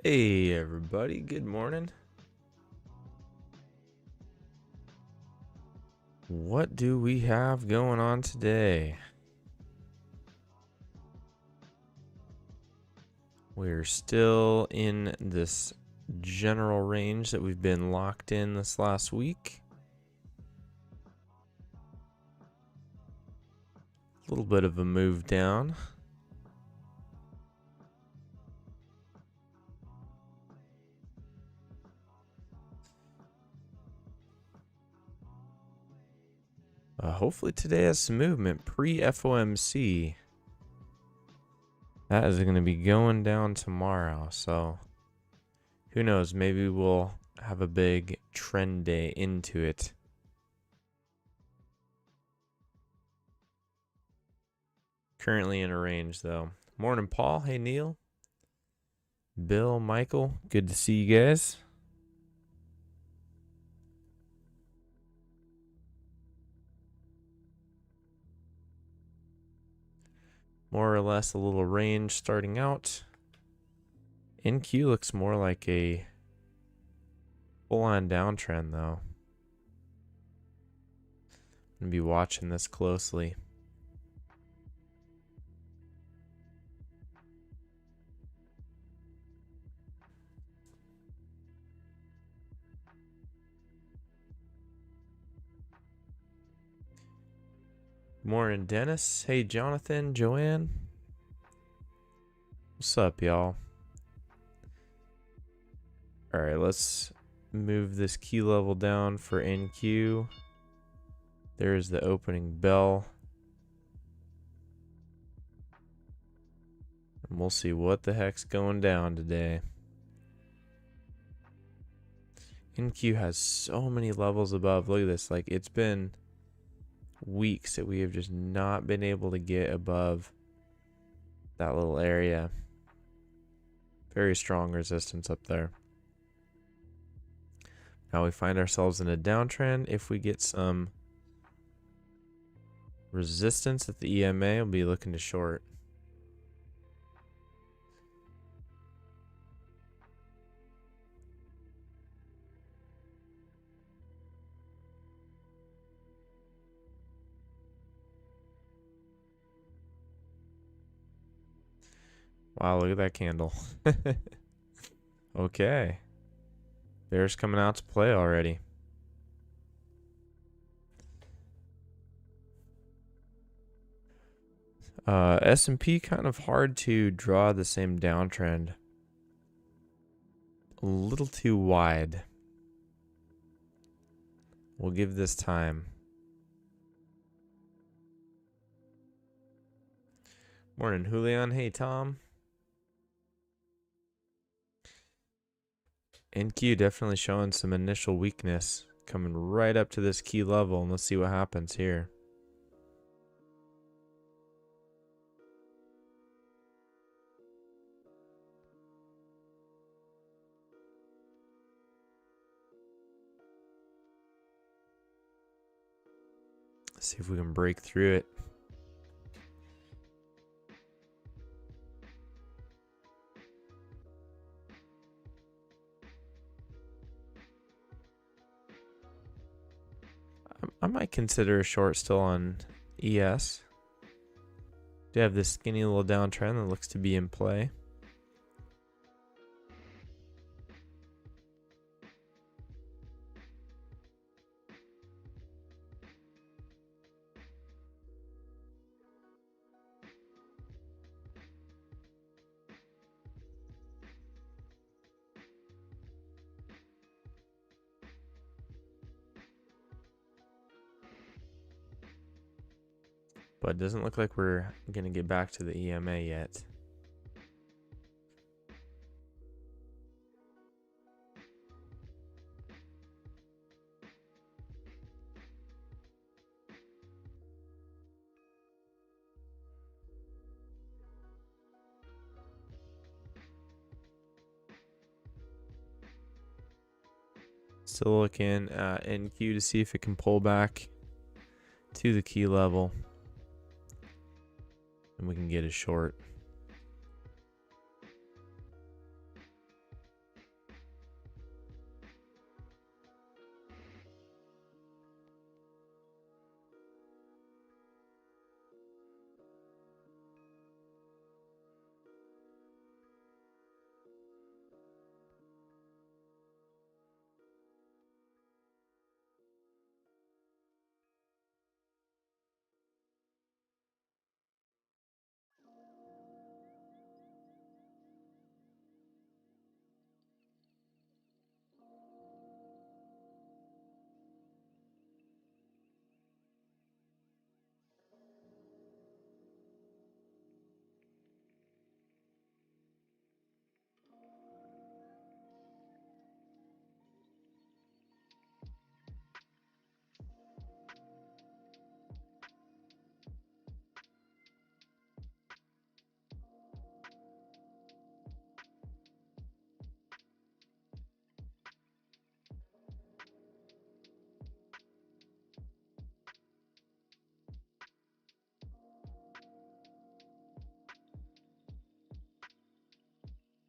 Hey everybody, good morning. What do we have going on today? We're still in this general range that we've been locked in this last week. A little bit of a move down. Hopefully today has some movement pre-FOMC. That is going to be going down tomorrow, so who knows, maybe we'll have a big trend day into it. Currently in a range though. Morning, Paul. Hey, Neil. Bill, Michael, good to see you guys. More or less a little range starting out. NQ looks more like a full-on downtrend though. I'm going to be watching this closely. Morning, Dennis. Hey, Jonathan, Joanne. What's up, y'all? All right, let's move this key level down for NQ. There's the opening bell. And we'll see what the heck's going down today. NQ has so many levels above. Look at this. Like, it's been weeks that we have just not been able to get above that little area. Very strong resistance up there. Now we find ourselves in a downtrend. If we get some resistance at the EMA, we'll be looking to short. Wow, look at that candle. Okay. Bears coming out to play already. S&P kind of hard to draw the same downtrend. A little too wide. We'll give this time. Morning, Julian. Hey, Tom. NQ definitely showing some initial weakness. Coming right up to this key level. And let's see what happens here. Let's see if we can break through it. I might consider a short still on ES. Do have this skinny little downtrend that looks to be in play. But it doesn't look like we're going to get back to the EMA yet. Still looking at NQ to see if it can pull back to the key level. And we can get a short.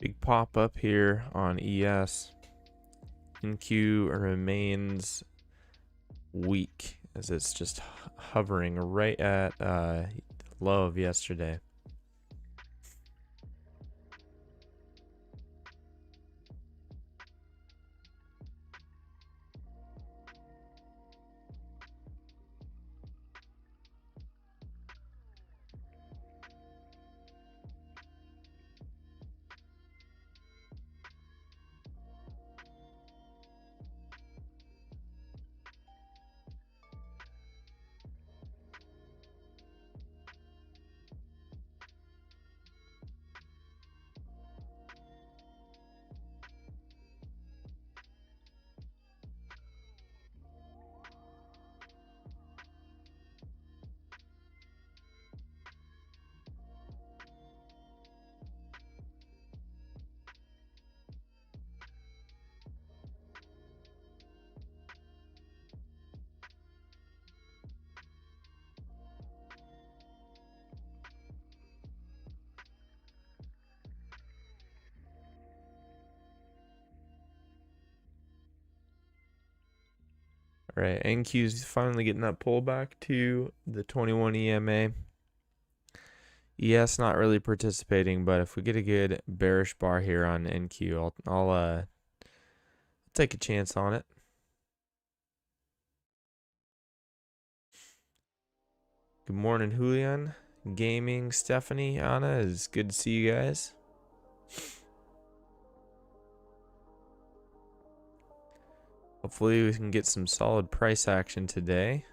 Big pop up here on ES. NQ remains weak as it's just hovering right at the low of yesterday. All right, NQ's finally getting that pullback to the 21 EMA. ES not really participating, but if we get a good bearish bar here on NQ, I'll take a chance on it. Good morning, Julian, Gaming, Stephanie, Anna. It's good to see you guys. Hopefully we can get some solid price action today.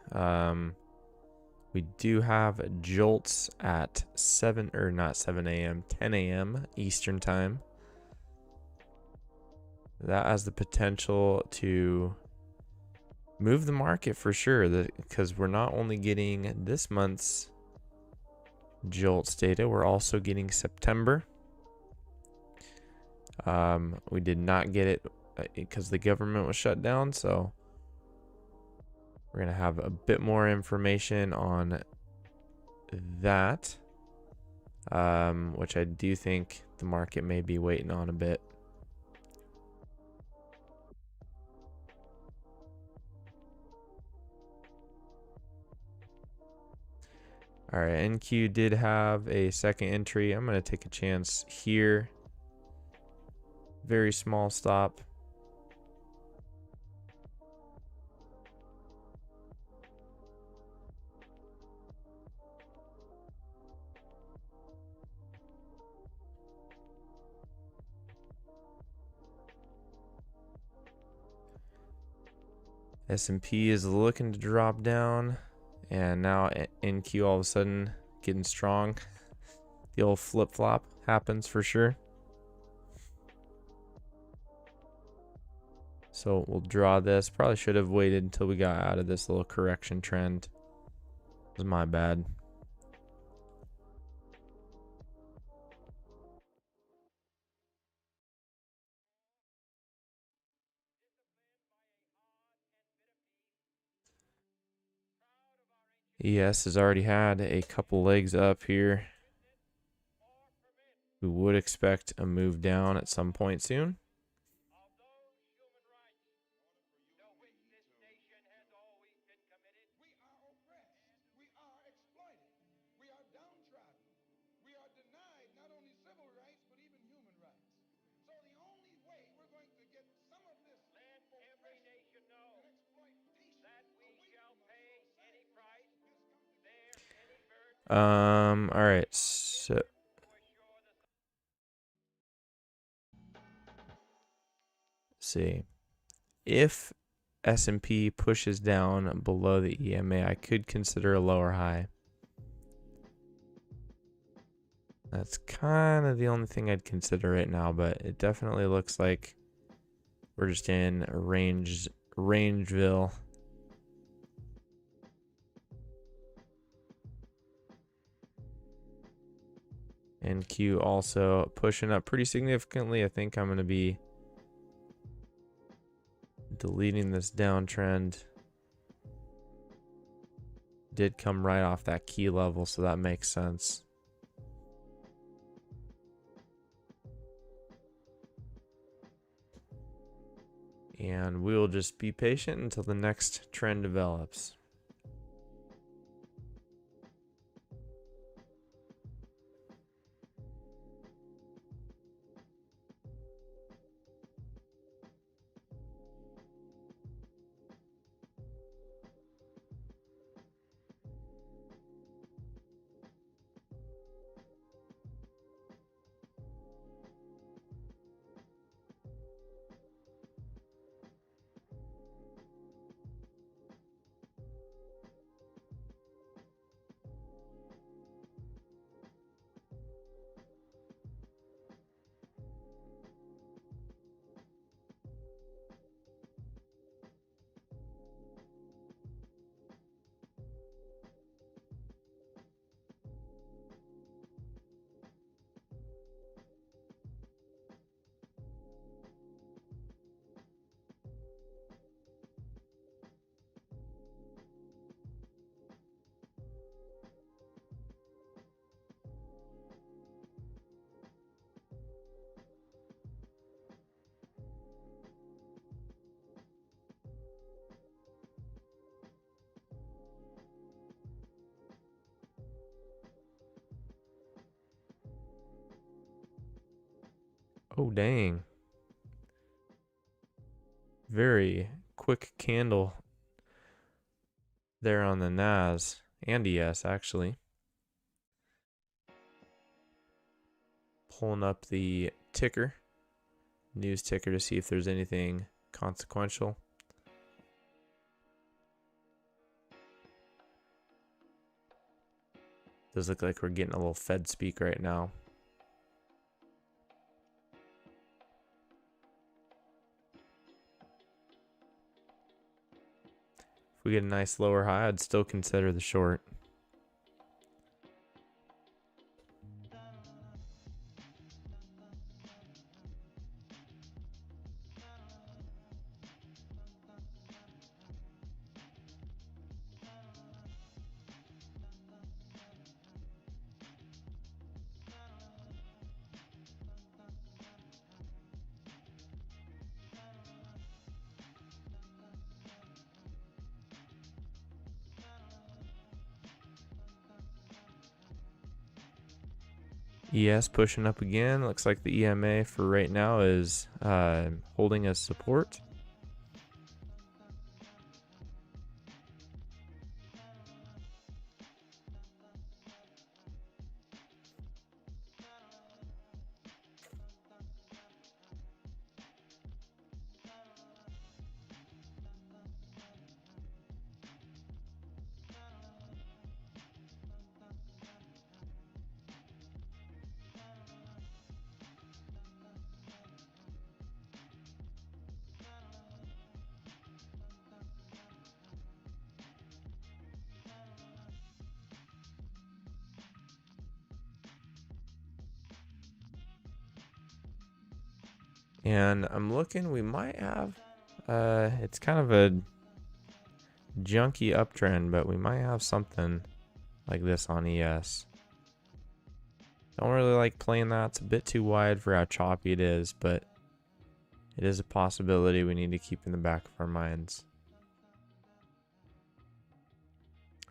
We do have jolts at 10 a.m. Eastern time. That has the potential to move the market for sure, because we're not only getting this month's jolts data, we're also getting September. We did not get it because the government was shut down, so we're gonna have a bit more information on that, which I do think the market may be waiting on a bit. All right, NQ did have a second entry. I'm gonna take a chance here. Very small stop. S&P is looking to drop down, and now NQ all of a sudden getting strong. The old flip-flop happens for sure. So we'll draw this. Probably should have waited until we got out of this little correction trend. It was my bad. ES has already had a couple legs up here. We would expect a move down at some point soon. All right, so see, if S&P pushes down below the EMA, I could consider a lower high. That's kind of the only thing I'd consider right now, but it definitely looks like we're just in Rangeville. NQ also pushing up pretty significantly. I think I'm going to be deleting this downtrend. Did come right off that key level, so that makes sense. And we will just be patient until the next trend develops. Oh, dang. Very quick candle there on the NAS and ES, actually. Pulling up the ticker, news ticker, to see if there's anything consequential. Does look like we're getting a little Fed speak right now. If we get a nice lower high, I'd still consider the short. ES pushing up again. Looks like the EMA for right now is holding as support. And I'm looking, we might have, it's kind of a junky uptrend, but we might have something like this on ES. Don't really like playing that. It's a bit too wide for how choppy it is, but it is a possibility we need to keep in the back of our minds.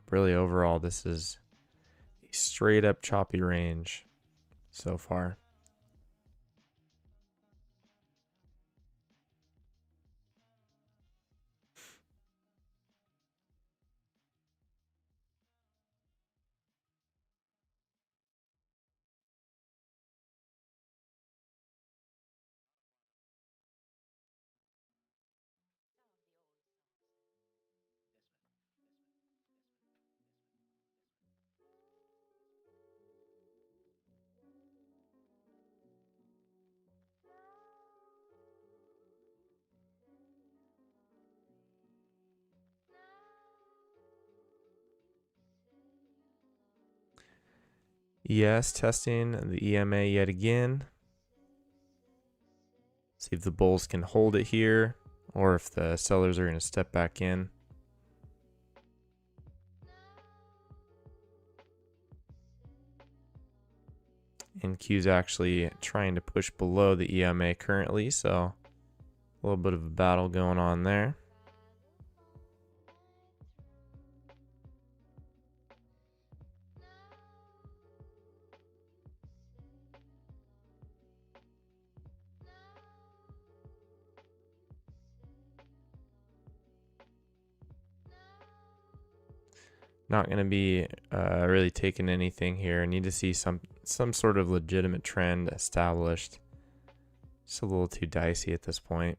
Really, overall, this is a straight up choppy range so far. ES testing the EMA yet again. See if the bulls can hold it here, or if the sellers are going to step back in. And Q's actually trying to push below the EMA currently, so A little bit of a battle going on there. Not going to be really taking anything here. I need to see some sort of legitimate trend established. It's a little too dicey at this point.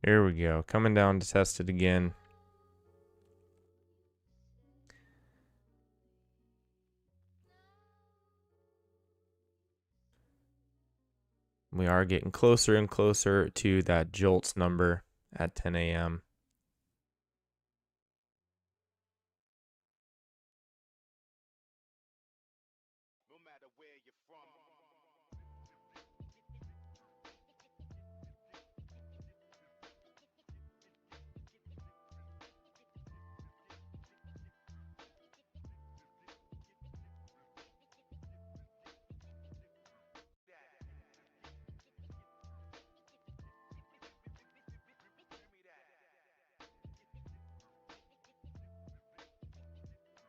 Here we go. Coming down to test it again. We are getting closer and closer to that jolts number at 10 a.m.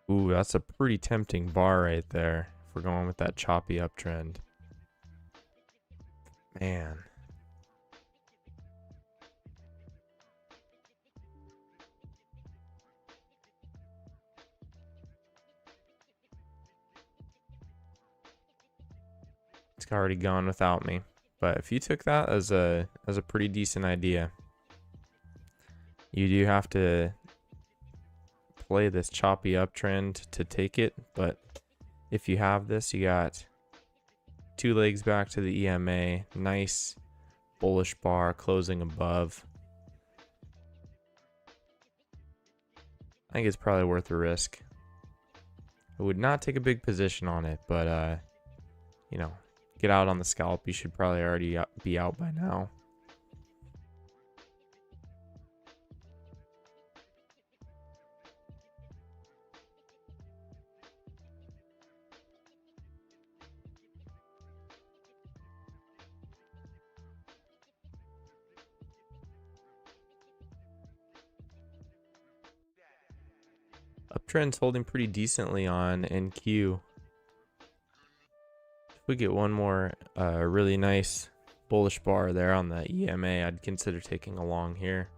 Ooh, that's a pretty tempting bar right there if we're going with that choppy uptrend. Man. It's already gone without me. But if you took that as a pretty decent idea, you do have to play this choppy uptrend to take it. But if you have this, you got 2 legs back to the EMA, nice bullish bar closing above. I think it's probably worth the risk. I would not take a big position on it, but you know, get out on the scalp. You should probably already be out by now. Uptrend's holding pretty decently on NQ. If we get one more really nice bullish bar there on the EMA, I'd consider taking a long here.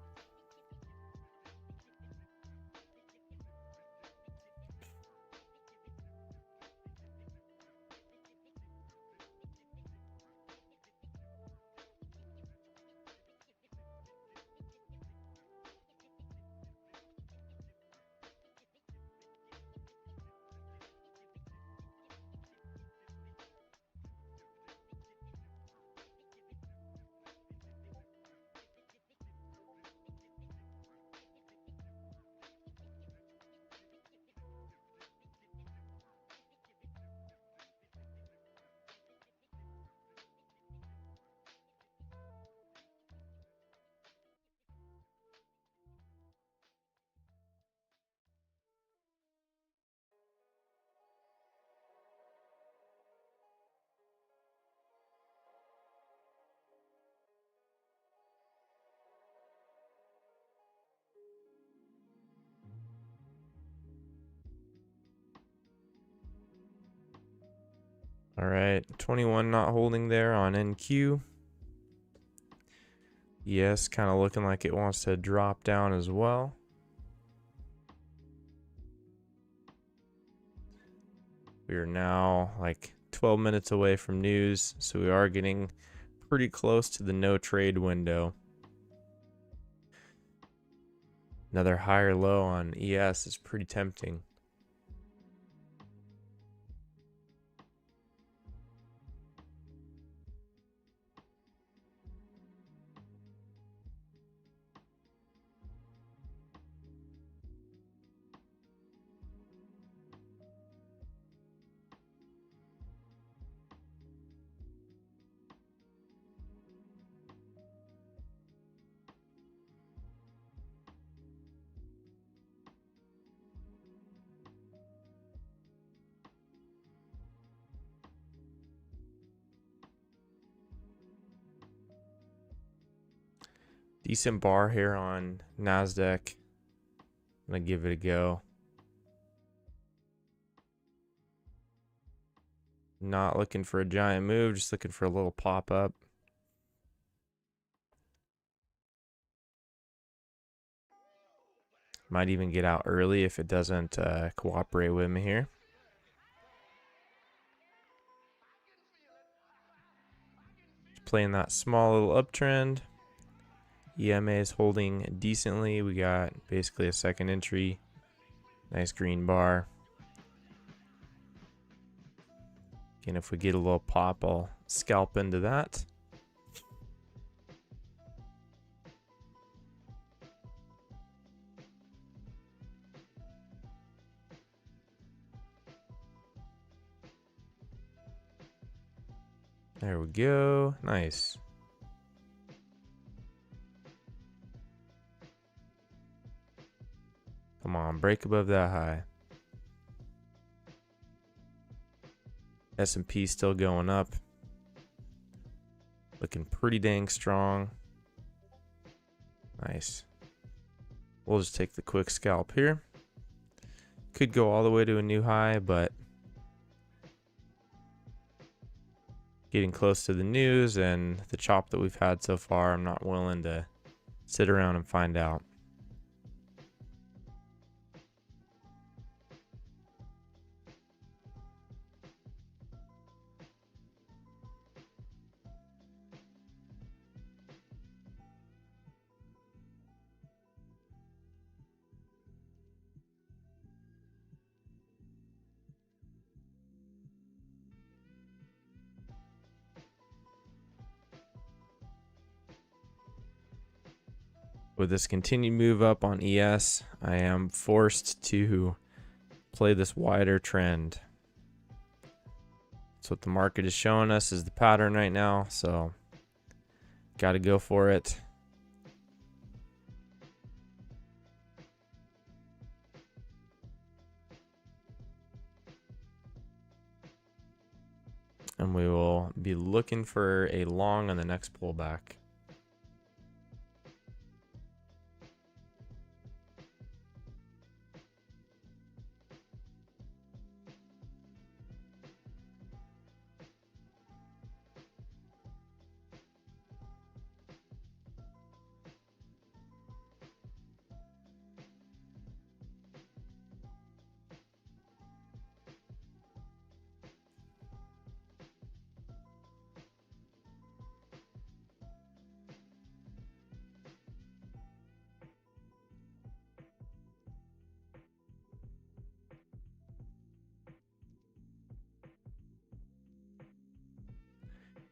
All right, 21 not holding there on NQ. Yes, kind of looking like it wants to drop down as well. We are now like 12 minutes away from news, so we are getting pretty close to the no trade window. Another higher low on ES is pretty tempting. Decent bar here on Nasdaq. I'm gonna give it a go. Not looking for a giant move, just looking for a little pop up. Might even get out early if it doesn't cooperate with me here. Just playing that small little uptrend. EMA is holding decently. We got basically a second entry. Nice green bar. Again, if we get a little pop, I'll scalp into that. There we go. Nice. Come on, break above that high. S&P still going up. Looking pretty dang strong. Nice. We'll just take the quick scalp here. Could go all the way to a new high, but getting close to the news and the chop that we've had so far, I'm not willing to sit around and find out. With this continued move up on ES, I am forced to play this wider trend. That's what the market is showing us is the pattern right now, so got to go for it. And we will be looking for a long on the next pullback.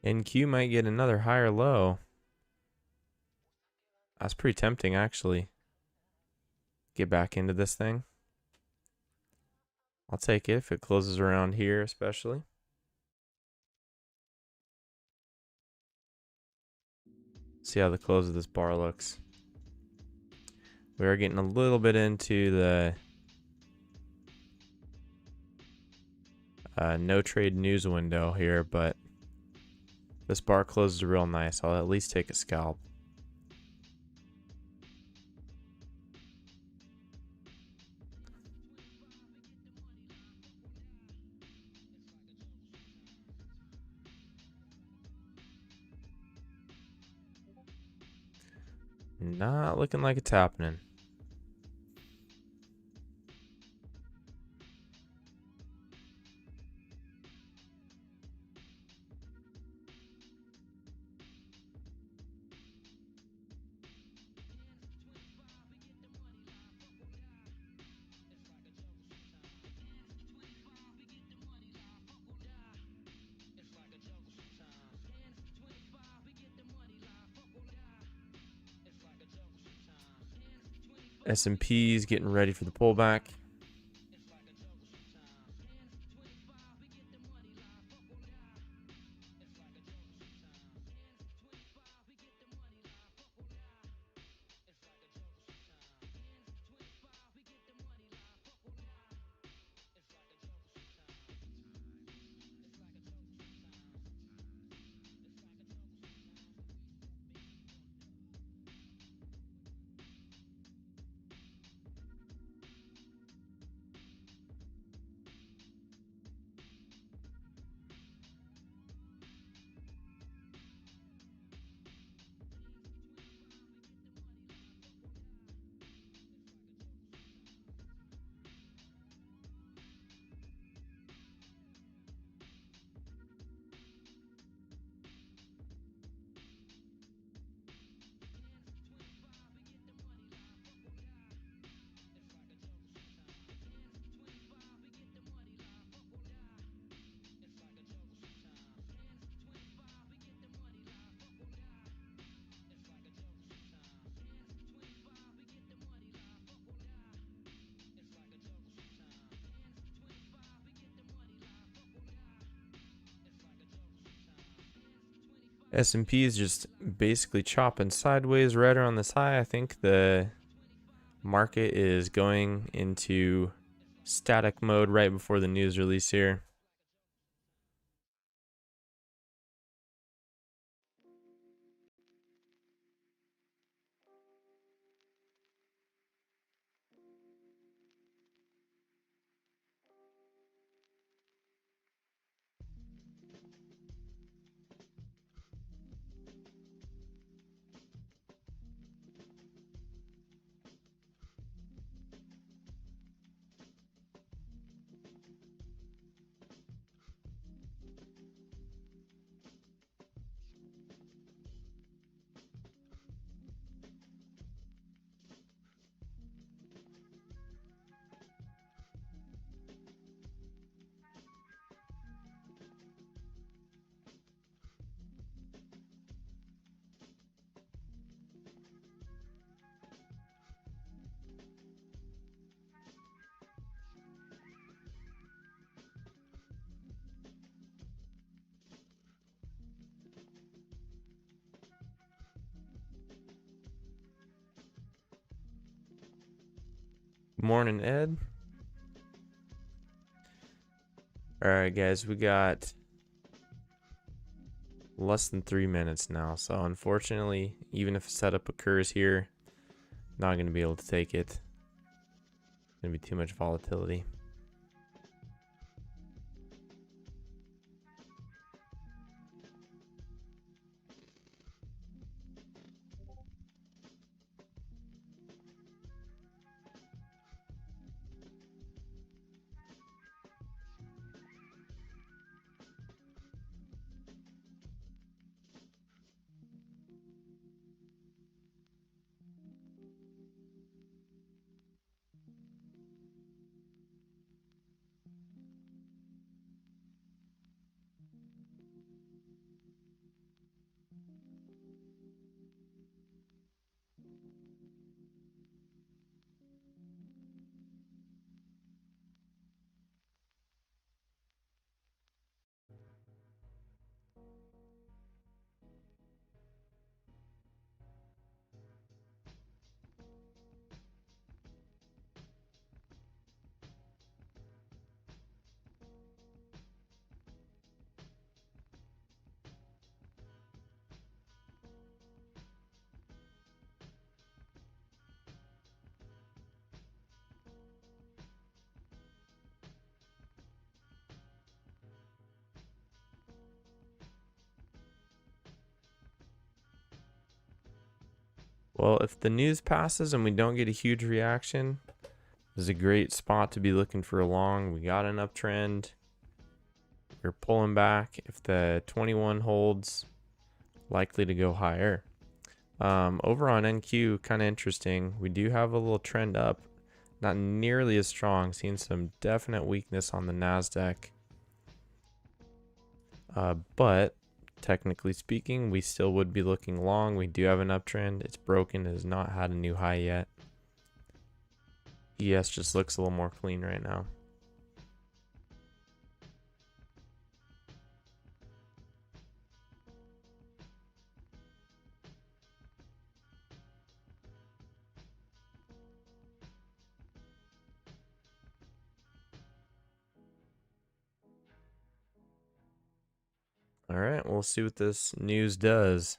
NQ might get another higher low. That's pretty tempting, actually. Get back into this thing. I'll take it if it closes around here, especially. See how the close of this bar looks. We are getting a little bit into the no trade news window here, but this bar closes real nice. I'll at least take a scalp. Not looking like it's happening. S&P's getting ready for the pullback. S&P is just basically chopping sideways right around this high. I think the market is going into static mode right before the news release here. Morning, Ed. All right, guys, we got less than 3 minutes now. So unfortunately, even if a setup occurs here, not going to be able to take it. Going to be too much volatility. Well, if the news passes and we don't get a huge reaction, this is a great spot to be looking for a long. We got an uptrend. We're pulling back. If the 21 holds, likely to go higher. Over on NQ, kind of interesting. We do have a little trend up. Not nearly as strong. Seeing some definite weakness on the Nasdaq. But technically speaking, we still would be looking long. We do have an uptrend. It's broken. It has not had a new high yet. ES just looks a little more clean right now. All right, we'll see what this news does.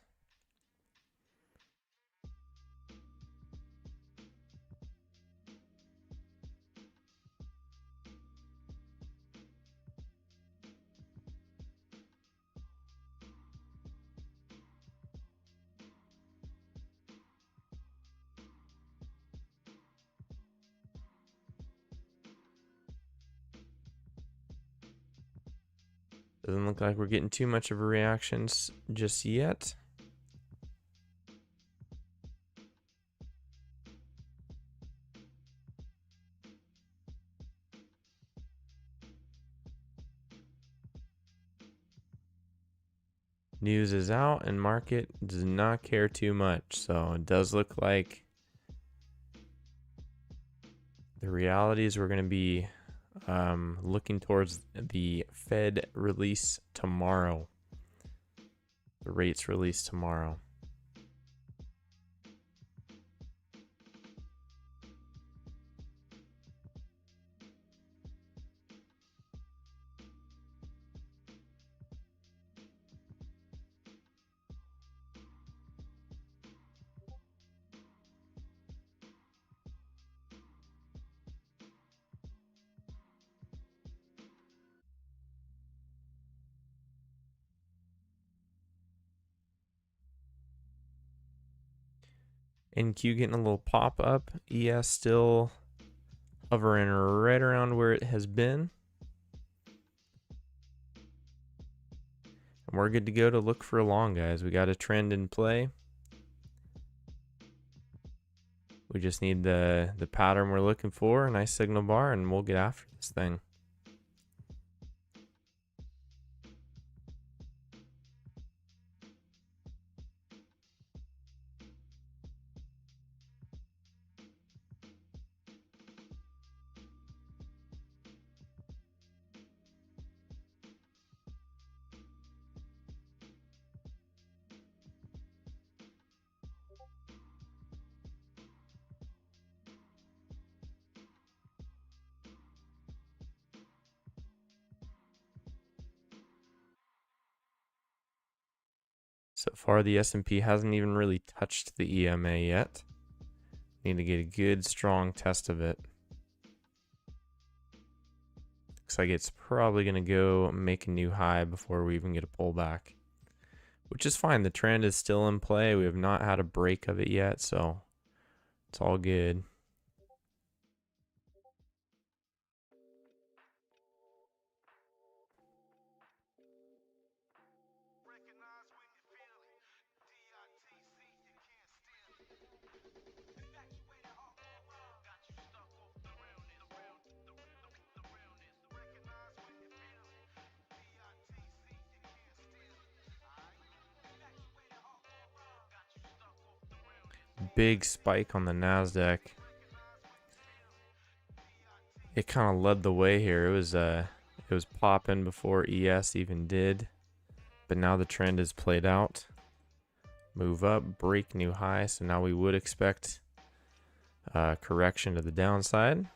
Doesn't look like we're getting too much of a reaction just yet. News is out and market does not care too much. So it does look like the reality is we're going to be looking towards the Fed release tomorrow. The rates released tomorrow. NQ getting a little pop up. ES still hovering right around where it has been. And we're good to go to look for a long, guys. We got a trend in play. We just need the pattern we're looking for, a nice signal bar, and we'll get after this thing. So far, the S&P hasn't even really touched the EMA yet. Need to get a good, strong test of it. Looks like it's probably going to go make a new high before we even get a pullback, which is fine. The trend is still in play. We have not had a break of it yet, so it's all good. Big spike on the Nasdaq. It kind of led the way here. It was popping before ES even did, but now the trend is played out. Move up, break new high. So now we would expect a correction to the downside.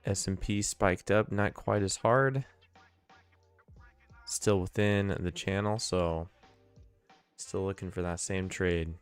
S&P spiked up, not quite as hard. Still within the channel, so still looking for that same trade.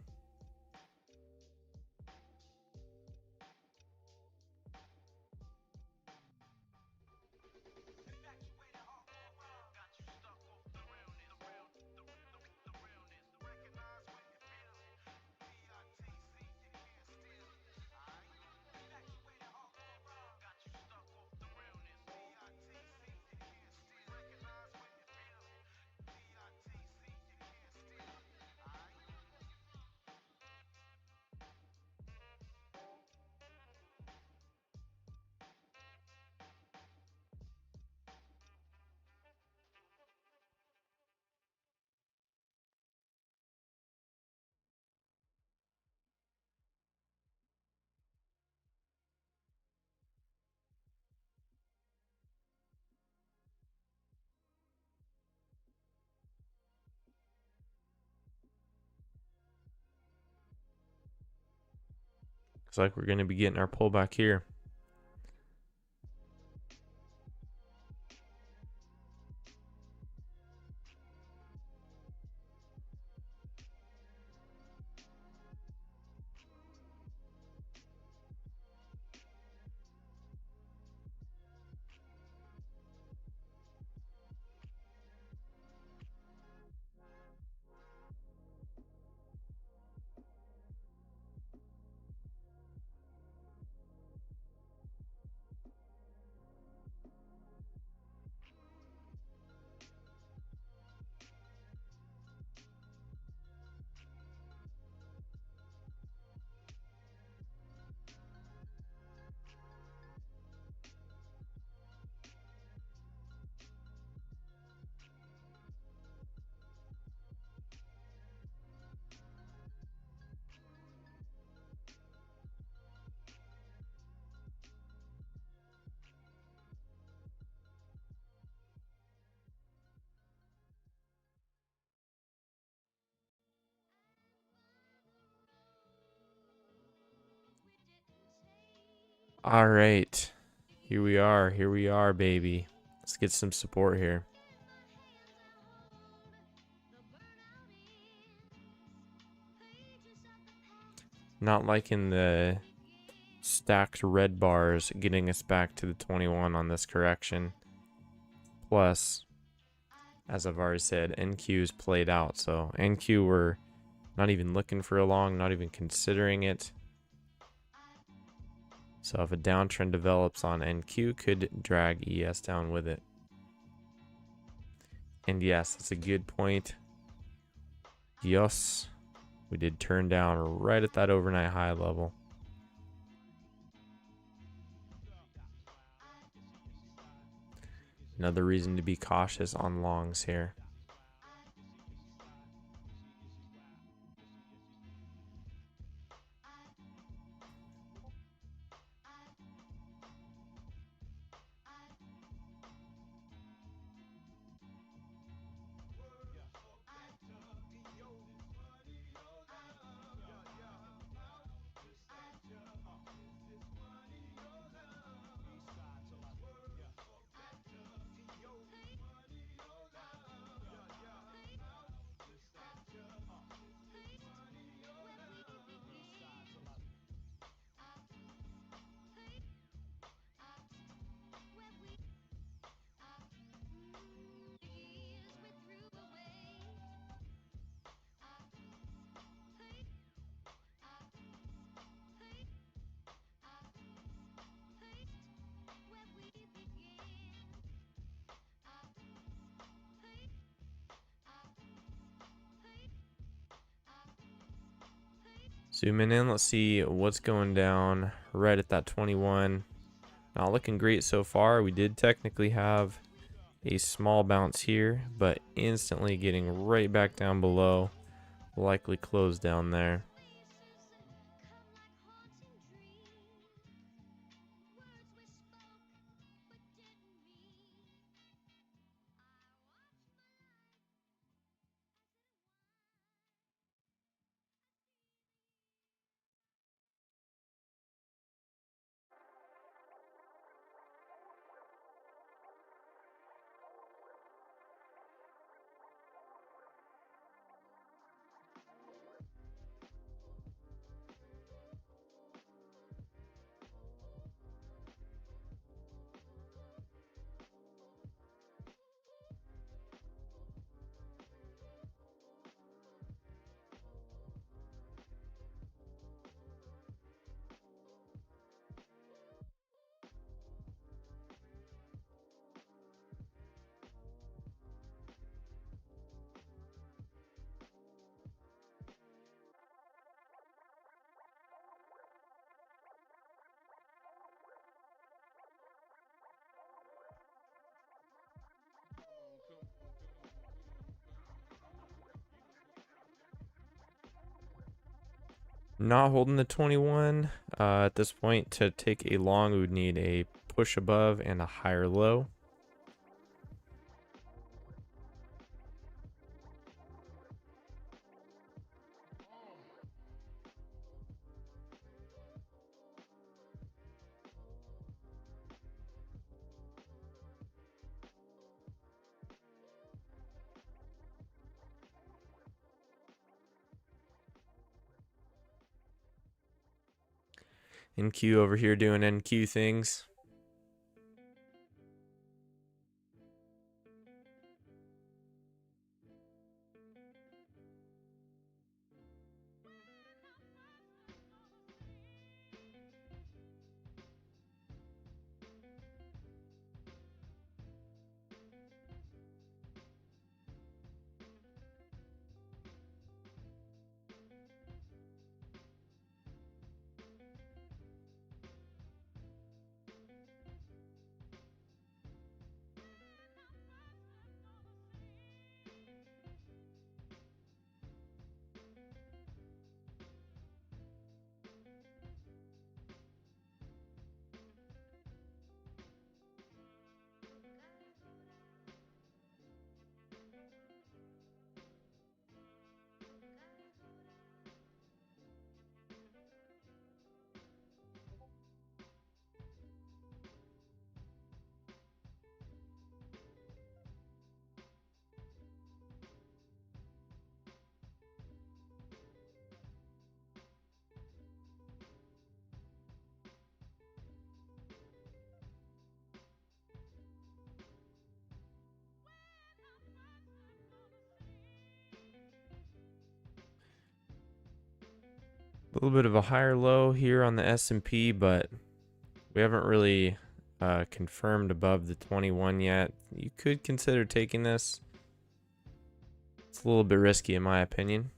Looks like we're going to be getting our pullback here. All right. Here we are. Here we are, baby. Let's get some support here. Not liking the stacked red bars getting us back to the 21 on this correction. Plus, as I've already said, NQ's played out. So NQ, we're not even looking for a long, not even considering it. So if a downtrend develops on NQ, could drag ES down with it. And yes, that's a good point. Yes, we did turn down right at that overnight high level. Another reason to be cautious on longs here. Zooming in, let's see what's going down right at that 21. Not looking great so far. We did technically have a small bounce here, but instantly getting right back down below. Likely close down there. Not holding the 21. At this point, to take a long, we would need a push above and a higher low. NQ over here doing NQ things. little bit of a higher low here on the S&P, but we haven't really confirmed above the 21 yet. You could consider taking this. It's a little bit risky in my opinion.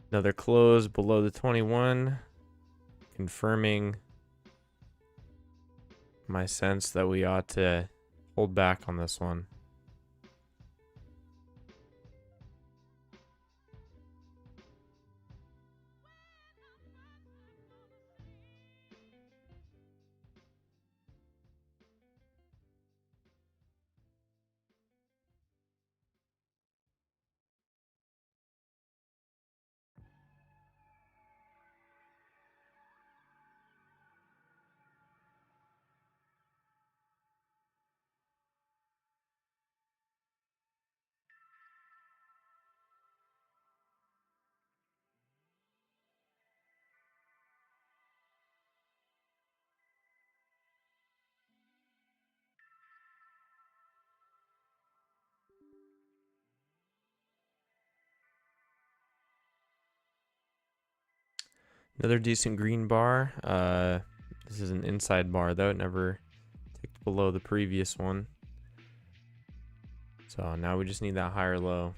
Another close below the 21, confirming my sense that we ought to hold back on this one. Another decent green bar. This is an inside bar though. It never ticked below the previous one. So now we just need that higher low.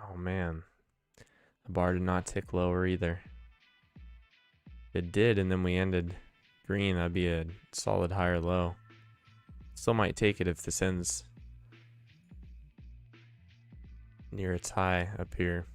Oh man, the bar did not tick lower either. It did, and then we ended green. That'd be a solid higher low. Still might take it if this ends near its high up here.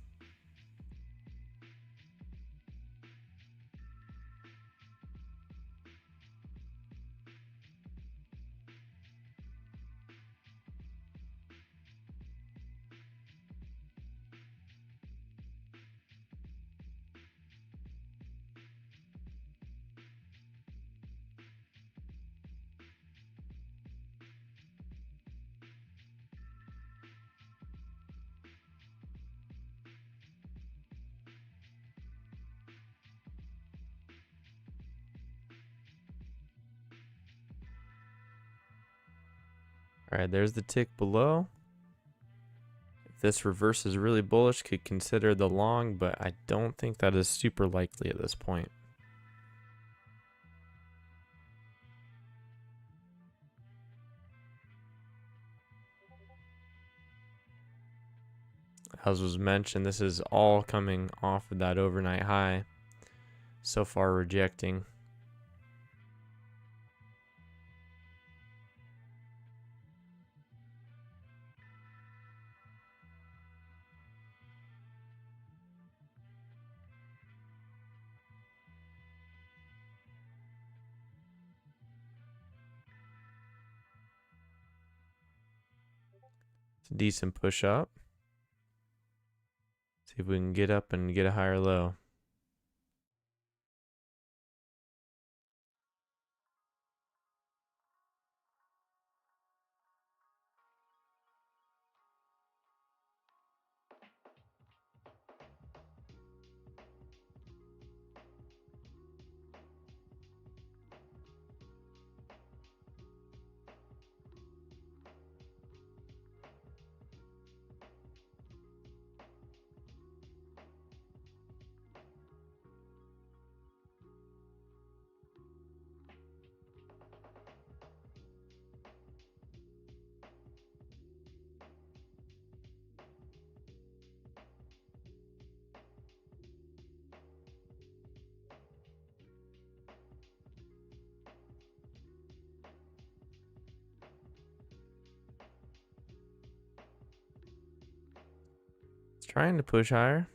All right, there's the tick below. If this reverses really bullish, could consider the long, but I don't think that is super likely at this point. As was mentioned, this is all coming off of that overnight high. So far rejecting. It's a decent push up. See if we can get up and get a higher low. trying to push higher.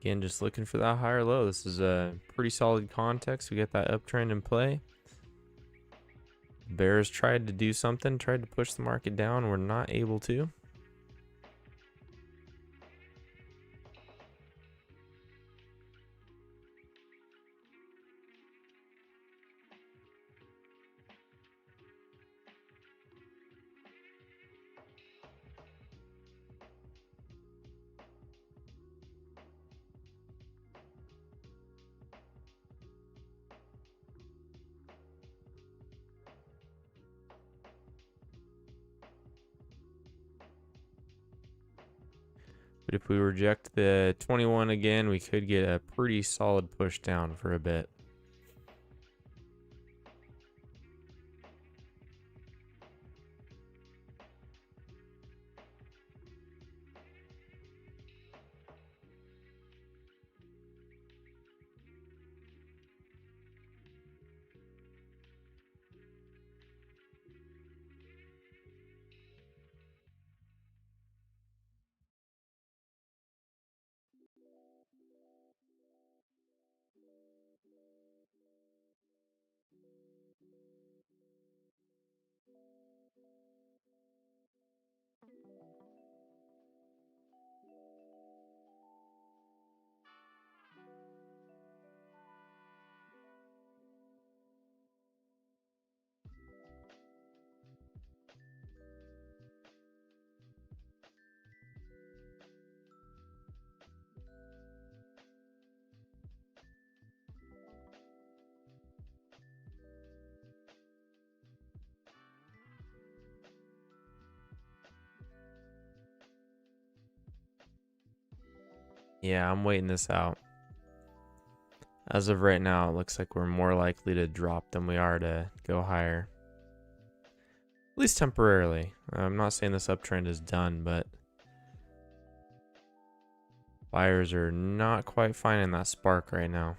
Again, just looking for that higher low. This is a pretty solid context. We get that uptrend in play. Bears tried to do something, tried to push the market down. We're not able to. But if we reject the 21 again, we could get a pretty solid push down for a bit. Yeah, I'm waiting this out. As of right now, it looks like we're more likely to drop than we are to go higher. At least temporarily. I'm not saying this uptrend is done, but buyers are not quite finding that spark right now.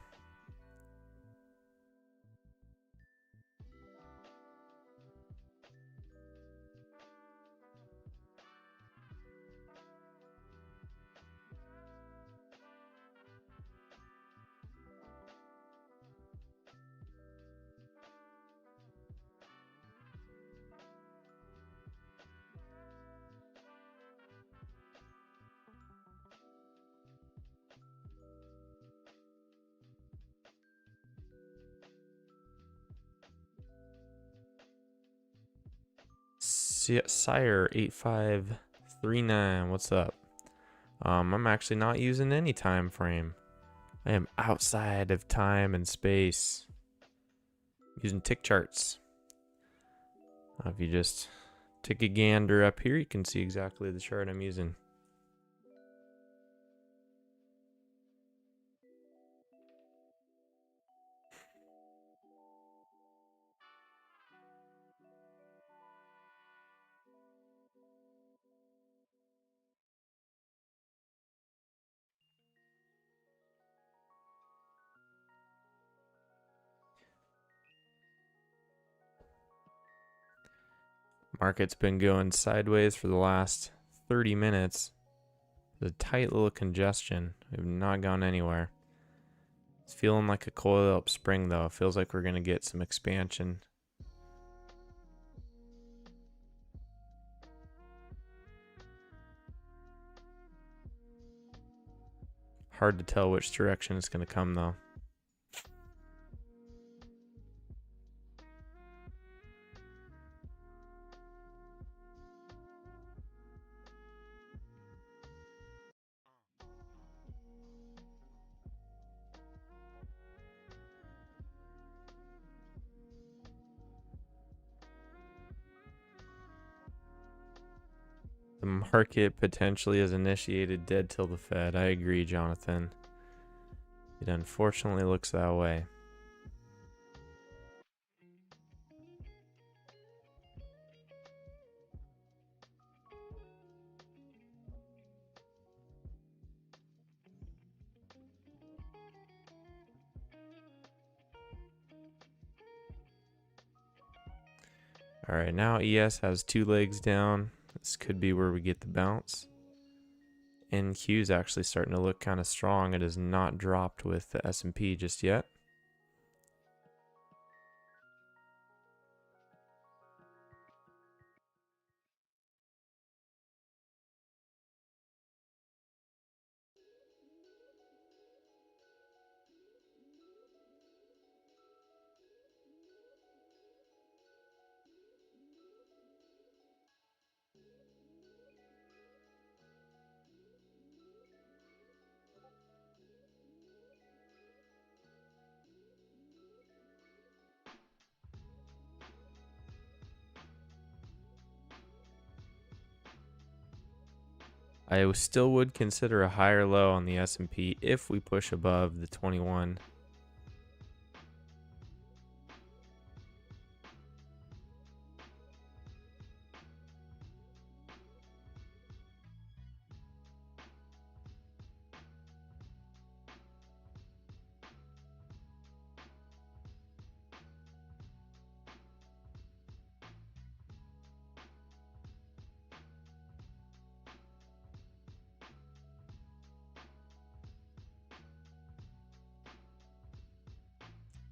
Sire 8539, what's up? I'm actually not using any time frame. I am outside of time and space. Using tick charts. If you just take a gander up here, you can see exactly the chart I'm using. Market's been going sideways for the last 30 minutes. There's a tight little congestion. We've not gone anywhere. It's feeling like a coil up spring though. It feels like we're going to get some expansion. Hard to tell which direction it's going to come though. The market potentially has initiated dead till the Fed. I agree, Jonathan. It unfortunately looks that way. All right, now ES has 2 legs down. This could be where we get the bounce. NQ is actually starting to look kind of strong. It has not dropped with the S&P just yet. I still would consider a higher low on the S&P if we push above the 21.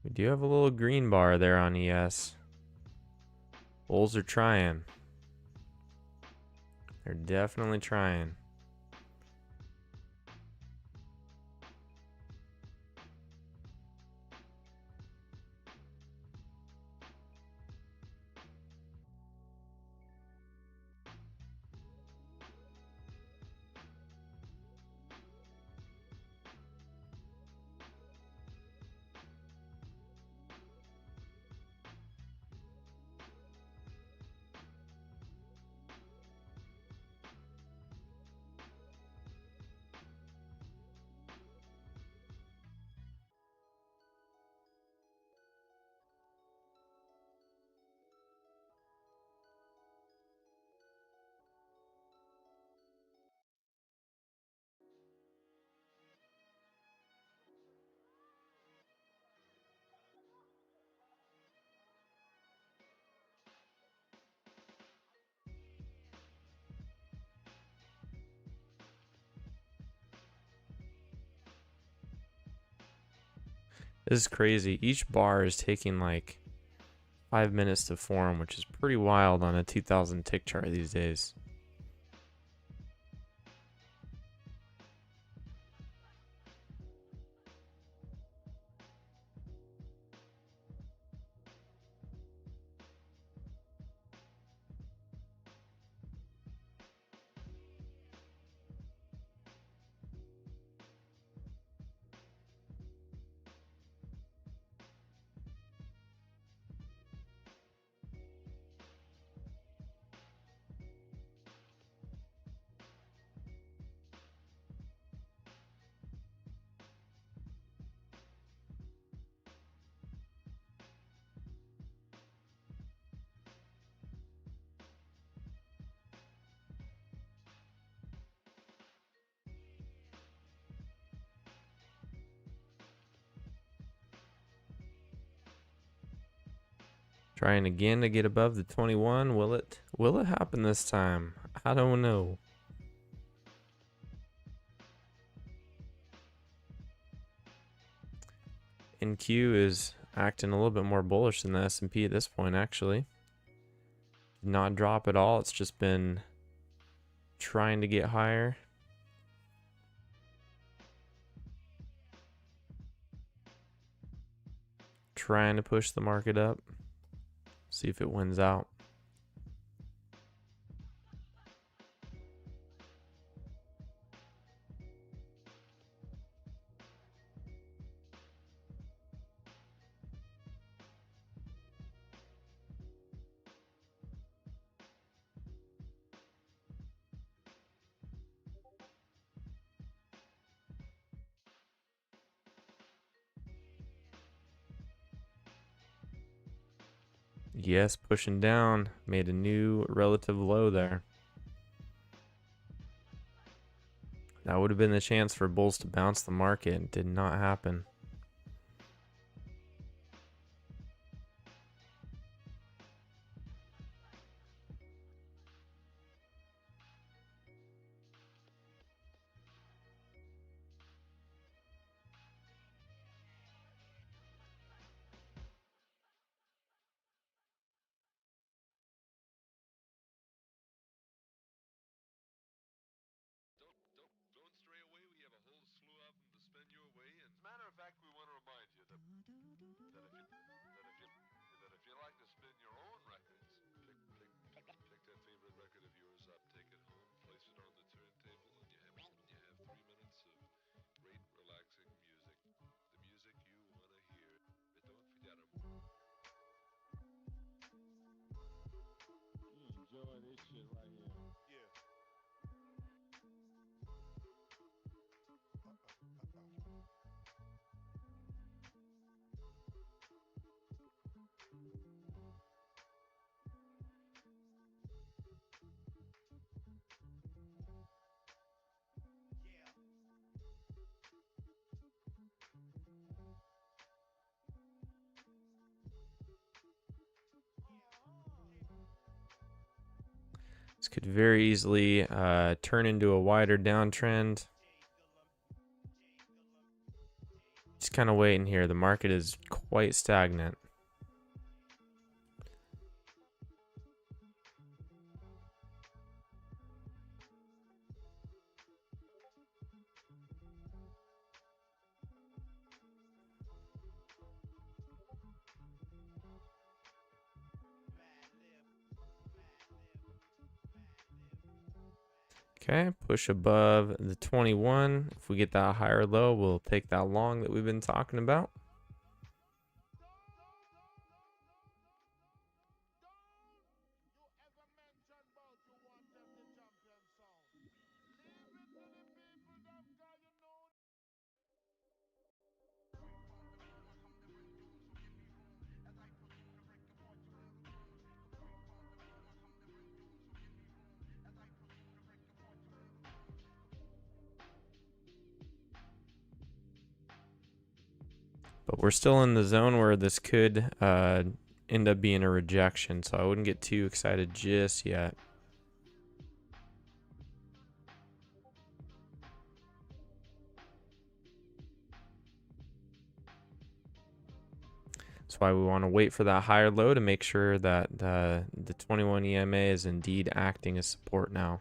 We do have a little green bar there on ES. Bulls are trying. They're definitely trying. This is crazy. Each bar is taking like 5 minutes to form, which is pretty wild on a 2000 tick chart these days. Trying again to get above the 21. Will it happen this time? I don't know. NQ is acting a little bit more bullish than the S&P at this point, actually. Did not drop at all. It's just been trying to get higher. Trying to push the market up. See if it wins out. Yes, pushing down. Made a new relative low there. That would have been the chance for bulls to bounce the market. It did not happen. This could very easily turn into a wider downtrend. Just kind of waiting here. The market is quite stagnant. Okay, push above the 21. If we get that higher low, we'll take that long that we've been talking about. But we're still in the zone where this could end up being a rejection, so I wouldn't get too excited just yet. That's why we want to wait for that higher low to make sure that the 21 EMA is indeed acting as support now.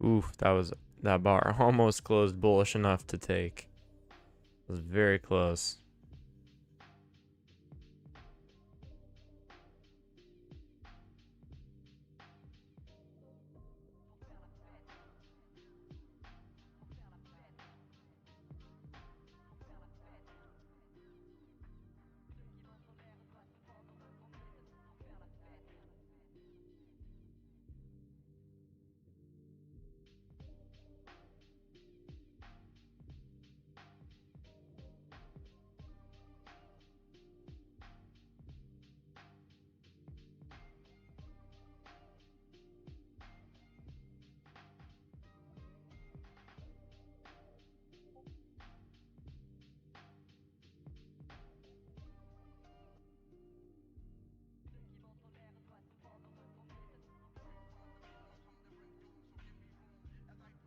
Oof, that bar almost closed bullish enough to take. It was very close.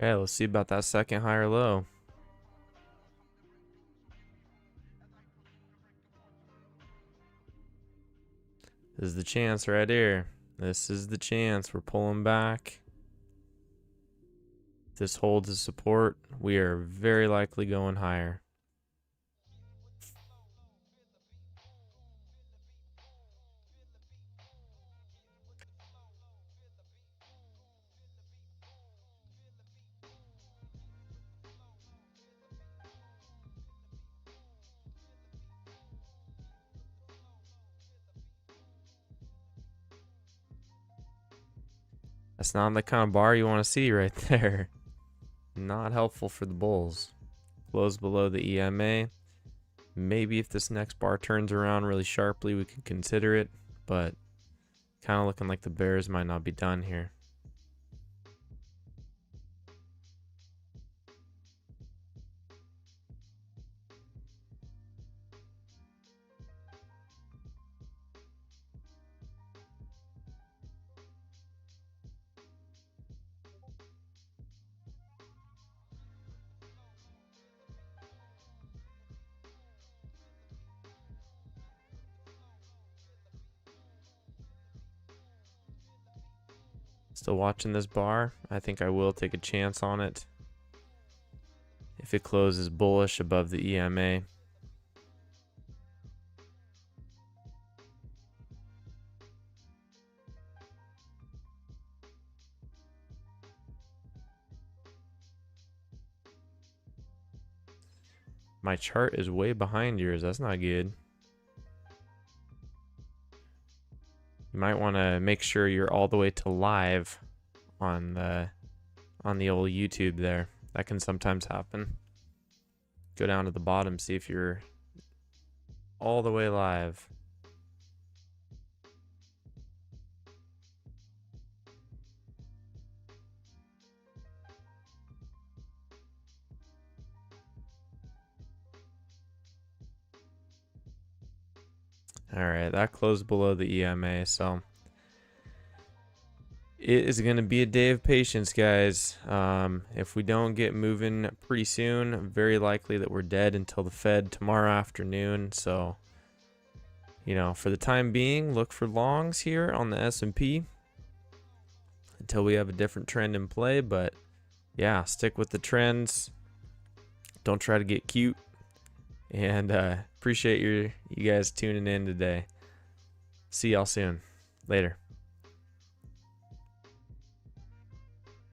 Okay, let's see about that second higher low. This is the chance right here. This is the chance. We're pulling back. If this holds as support, we are very likely going higher. That's not the kind of bar you want to see right there. Not helpful for the bulls. Close below the EMA. Maybe if this next bar turns around really sharply, we could consider it, but kind of looking like the bears might not be done here. Still watching this bar. I think I will take a chance on it if it closes bullish above the EMA. My chart is way behind yours. That's not good. You might want to make sure you're all the way to live on the old YouTube there. That can sometimes happen. Go down to the bottom, see if you're all the way live. All right, that closed below the EMA, so it is going to be a day of patience, guys. If we don't get moving pretty soon, very likely that we're dead until the Fed tomorrow afternoon. So, you know, for the time being, look for longs here on the S&P until we have a different trend in play. But yeah, stick with the trends. Don't try to get cute. And appreciate you guys tuning in today. See y'all soon. Later.